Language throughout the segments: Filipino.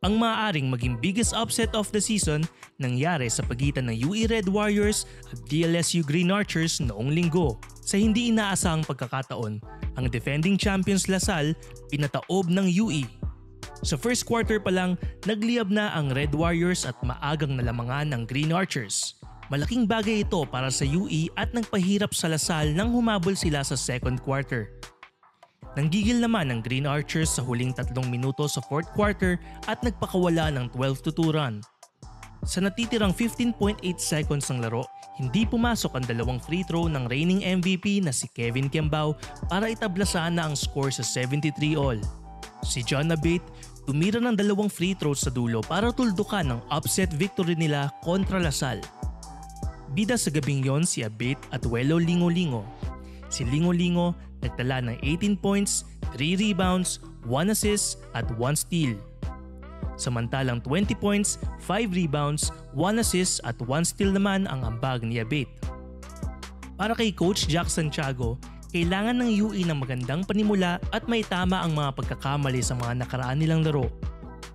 Ang maaaring maging biggest upset of the season nangyari sa pagitan ng UE Red Warriors at DLSU Green Archers noong linggo. Sa hindi inaasahang pagkakataon, ang defending champions LaSalle pinataob ng UE. Sa first quarter pa lang, nagliyab na ang Red Warriors at maagang nalamangan ng Green Archers. Malaking bagay ito para sa UE at nagpahirap sa LaSalle nang humabol sila sa second quarter. Nanggigil naman ang Green Archers sa huling 3 minuto sa fourth quarter at nagpakawala ng 12-2 run. Sa natitirang 15.8 seconds ng laro, hindi pumasok ang 2 free throw ng reigning MVP na si Kevin Kembao para itablasaan na ang score sa 73 all. Si John Abate tumira ng 2 free throws sa dulo para tuldukan ang upset victory nila kontra LaSalle. Bida sa gabing yon si Abate at Welo Lingo-Lingo. Si Lingo-Lingo nagtala ng 18 points, 3 rebounds, 1 assist at 1 steal. Samantalang 20 points, 5 rebounds, 1 assist at 1 steal naman ang ambag ni Abate. Para kay Coach Jack Santiago, kailangan ng UE ng magandang panimula at may tama ang mga pagkakamali sa mga nakaraan nilang laro.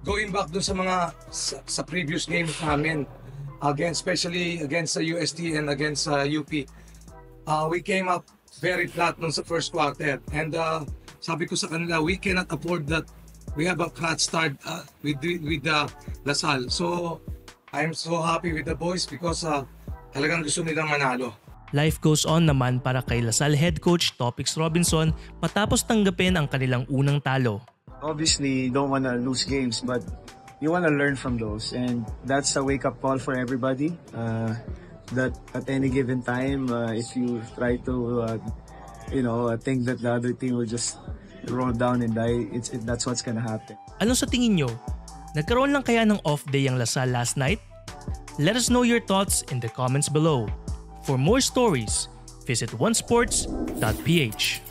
Going back dun sa previous games namin, especially against the UST and against UP, we came up very flat nung sa first quarter, and sabi ko sa kanila, we cannot afford that. We have a flat start with LaSalle. So I'm so happy with the boys because talagang gusto nilang manalo. Life goes on naman para kay LaSalle head coach Topix Robinson matapos tanggapin ang kanilang unang talo. Obviously, you don't want to lose games, but you want to learn from those, and that's a wake-up call for everybody. That at any given time, if you try to, think that the other team will just roll down and die, that's what's gonna happen. Ano sa tingin nyo? Nagkaroon lang kaya ng off day ang LaSalle last night? Let us know your thoughts in the comments below. For more stories, visit onesports.ph.